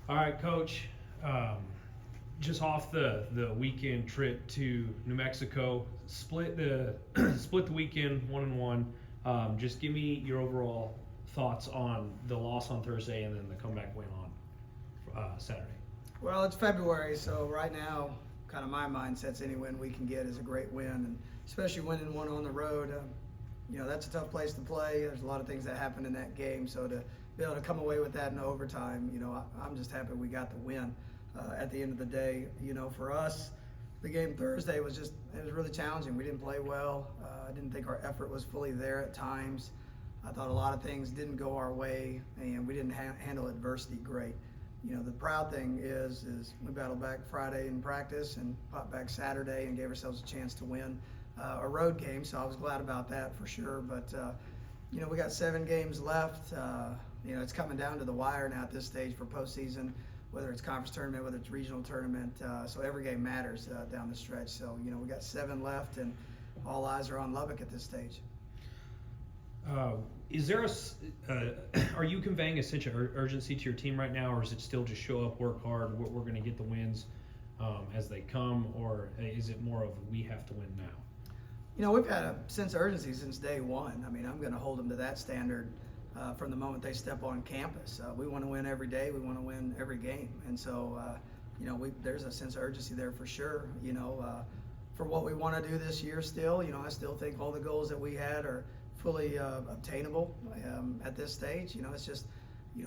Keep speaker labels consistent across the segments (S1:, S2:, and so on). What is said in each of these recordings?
S1: All right, Coach. Um, just off the weekend trip to New Mexico, split the split the weekend 1-1. Just give me your overall thoughts on the loss on Thursday and then the comeback win on Saturday.
S2: Well, it's February, so right now, kind of my mindset's any win we can get is a great win, and especially winning one on the road. That's a tough place to play. There's a lot of things that happen in that game, so to be able to come away with that in overtime, I'm just happy we got the win. At the end of the day, for us, the game Thursday it was really challenging. We didn't play well. I didn't think our effort was fully there at times. I thought a lot of things didn't go our way, and we didn't handle adversity great. The proud thing is we battled back Friday in practice and popped back Saturday and gave ourselves a chance to win a road game. So I was glad about that for sure. But we got 7 games left. It's coming down to the wire now at this stage for postseason, whether it's conference tournament, whether it's regional tournament. So every game matters down the stretch. So we got 7 left, and all eyes are on Lubbock at this stage.
S1: Is there are you conveying a sense of urgency to your team right now, or is it still just show up, work hard, we're going to get the wins as they come, or is it more of we have to win now?
S2: We've had a sense of urgency since day one. I mean, I'm going to hold them to that standard from the moment they step on campus. We want to win every day. We want to win every game. And so, there's a sense of urgency there for sure. For what we want to do this year still, I still think all the goals that we had are fully obtainable at this stage. It's just,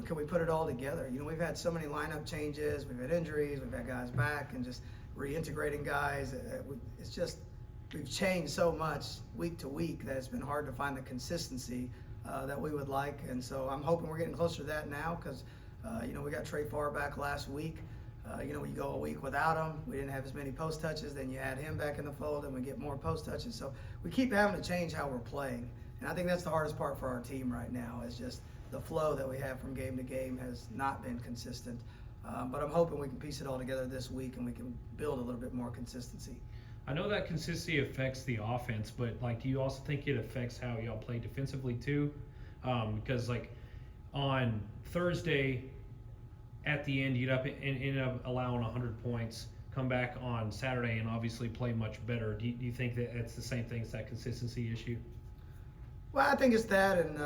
S2: can we put it all together? We've had so many lineup changes, we've had injuries, we've had guys back, and just reintegrating guys. It's just, we've changed so much week to week that it's been hard to find the consistency that we would like. And so I'm hoping we're getting closer to that now because, we got Trey Farr back last week. You go a week without him. We didn't have as many post touches. Then you add him back in the fold, and we get more post touches. So we keep having to change how we're playing. And I think that's the hardest part for our team right now is just the flow that we have from game to game has not been consistent. But I'm hoping we can piece it all together this week and we can build a little bit more consistency.
S1: I know that consistency affects the offense, but do you also think it affects how y'all play defensively too? Because on Thursday at the end, you ended up allowing 100 points. Come back on Saturday and obviously play much better. Do you think that it's the same thing as that consistency issue?
S2: Well, I think it's that, and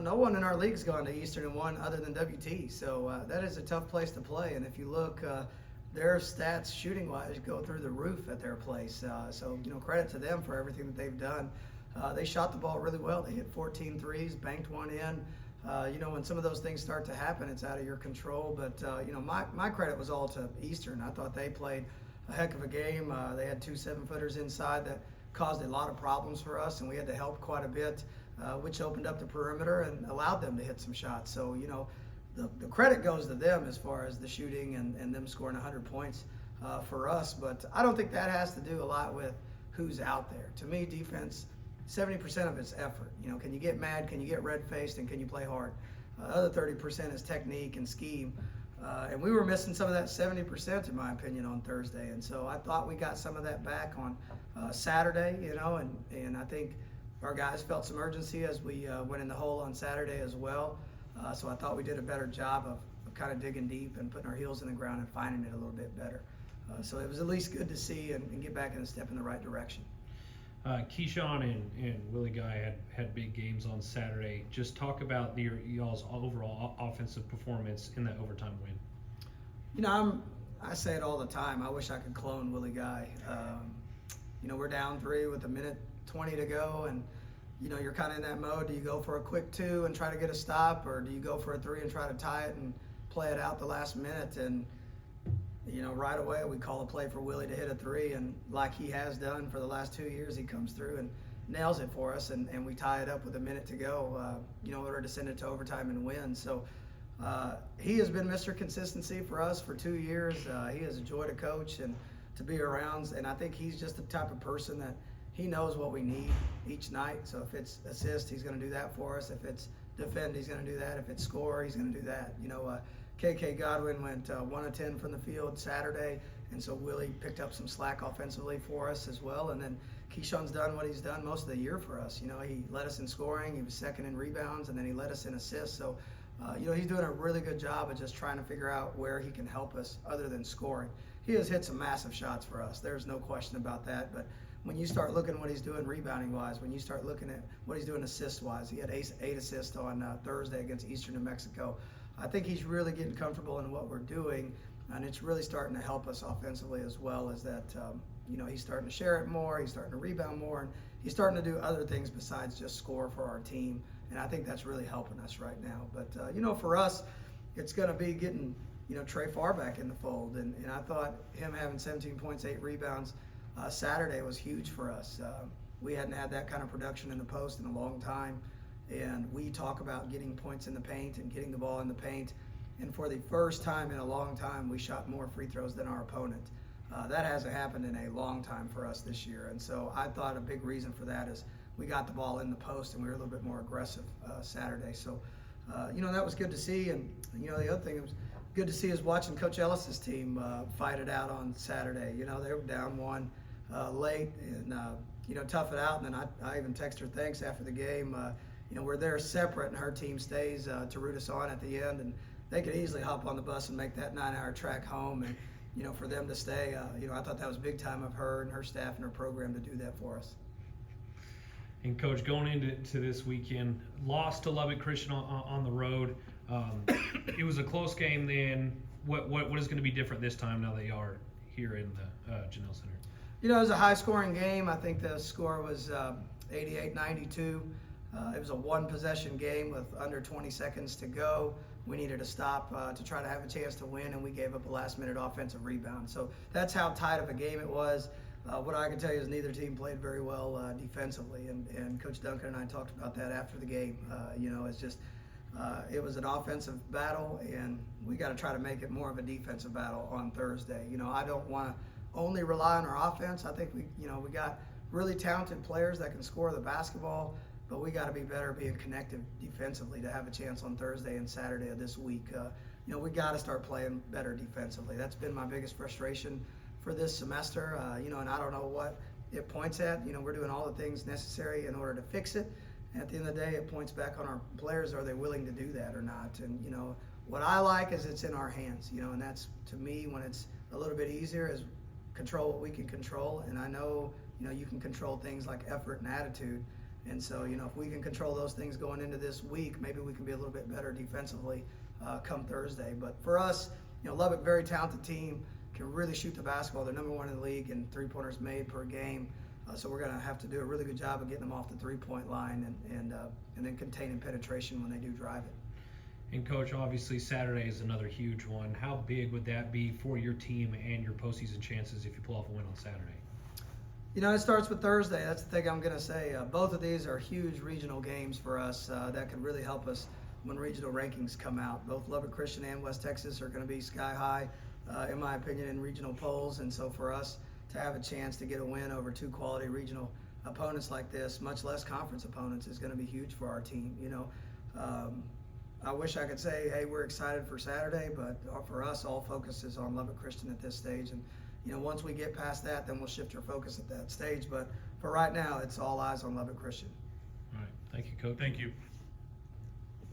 S2: no one in our league's gone to Eastern and won other than WT, so that is a tough place to play. And if you look, their stats shooting-wise go through the roof at their place. So credit to them for everything that they've done. They shot the ball really well. They hit 14 threes, banked one in. When some of those things start to happen, it's out of your control. But my credit was all to Eastern. I thought they played a heck of a game. They had 2 7-footers inside that caused a lot of problems for us, and we had to help quite a bit, which opened up the perimeter and allowed them to hit some shots. So, the credit goes to them as far as the shooting and them scoring 100 points for us. But I don't think that has to do a lot with who's out there. To me, defense, 70% of it's effort. Can you get mad? Can you get red-faced? And can you play hard? The other 30% is technique and scheme. And we were missing some of that 70%, in my opinion, on Thursday. And so I thought we got some of that back on Saturday, and I think our guys felt some urgency as we went in the hole on Saturday as well. So I thought we did a better job of kind of digging deep and putting our heels in the ground and finding it a little bit better. So it was at least good to see and get back and step in the right direction.
S1: Keyshawn and Willie Guy had big games on Saturday. Just talk about y'all's overall offensive performance in that overtime win.
S2: I say it all the time. I wish I could clone Willie Guy. We're down 3 with 1:20 to go, and you're kind of in that mode. Do you go for a quick 2 and try to get a stop, or do you go for a 3 and try to tie it and play it out the last minute? And right away we call a play for Willie to hit a 3, and like he has done for the last 2 years, he comes through and nails it for us, and we tie it up with 1 minute to go. In order to send it to overtime and win. So he has been Mr. Consistency for us for 2 years. He is a joy to coach and to be around, and I think he's just the type of person that he knows what we need each night. So if it's assist, he's going to do that for us. If it's defend, he's going to do that. If it's score, he's going to do that. KK Godwin went 1 of 10 from the field Saturday, and so Willie picked up some slack offensively for us as well. And then Keyshawn's done what he's done most of the year for us. He led us in scoring, he was second in rebounds, and then he led us in assists. So He's doing a really good job of just trying to figure out where he can help us other than scoring. He has hit some massive shots for us. There's no question about that. But when you start looking at what he's doing rebounding-wise, when you start looking at what he's doing assist-wise, he had 8 assists on Thursday against Eastern New Mexico. I think he's really getting comfortable in what we're doing, and it's really starting to help us offensively as well as that, he's starting to share it more, he's starting to rebound more, and he's starting to do other things besides just score for our team, and I think that's really helping us right now. But, for us, it's going to be getting, Trey Farr back in the fold, and I thought him having 17 points, 8 rebounds Saturday was huge for us. We hadn't had that kind of production in the post in a long time, and we talk about getting points in the paint and getting the ball in the paint, and for the first time in a long time, we shot more free throws than our opponent. That hasn't happened in a long time for us this year, and so I thought a big reason for that is we got the ball in the post and we were a little bit more aggressive Saturday. So, that was good to see, and the other thing that was good to see is watching Coach Ellis's team fight it out on Saturday. They were down 1 late and tough it out, and then I even text her thanks after the game. We're there separate, and her team stays to root us on at the end, and they could easily hop on the bus and make that 9-hour track home, and for them to stay, I thought that was big time of her and her staff and her program to do that for us.
S1: And Coach, going into this weekend, lost to Lubbock Christian on the road. It was a close game then. What is going to be different this time now that you are here in the Janelle Center?
S2: It was a high-scoring game. I think the score was 88-92. It was a 1-possession game with under 20 seconds to go. We needed to stop to try to have a chance to win, and we gave up a last-minute offensive rebound. So that's how tight of a game it was. What I can tell you is neither team played very well defensively, and Coach Duncan and I talked about that after the game. It's just it was an offensive battle, and we got to try to make it more of a defensive battle on Thursday. I don't want to only rely on our offense. I think we got really talented players that can score the basketball, but we got to be better being connected defensively to have a chance on Thursday and Saturday of this week. We got to start playing better defensively. That's been my biggest frustration for this semester, and I don't know what it points at. We're doing all the things necessary in order to fix it. At the end of the day, it points back on our players. Are they willing to do that or not? And, what I like is it's in our hands, and that's, to me, when it's a little bit easier, is control what we can control. And I know, you can control things like effort and attitude. And so, if we can control those things going into this week, maybe we can be a little bit better defensively come Thursday. But for us, Lubbock, very talented team, can really shoot the basketball. They're number 1 in the league in 3-pointers made per game. So we're going to have to do a really good job of getting them off the 3-point line and then containing penetration when they do drive it.
S1: And Coach, obviously Saturday is another huge one. How big would that be for your team and your postseason chances if you pull off a win on Saturday?
S2: It starts with Thursday. That's the thing I'm going to say. Both of these are huge regional games for us that could really help us when regional rankings come out. Both Lubbock Christian and West Texas are going to be sky high, in my opinion, in regional polls. And so for us to have a chance to get a win over 2 quality regional opponents like this, much less conference opponents, is going to be huge for our team. I wish I could say, hey, we're excited for Saturday, but for us, all focus is on Lubbock Christian at this stage. And once we get past that, then we'll shift your focus at that stage. But for right now, it's all eyes on Lubbock Christian.
S1: All right. Thank you, Coach.
S3: Thank you.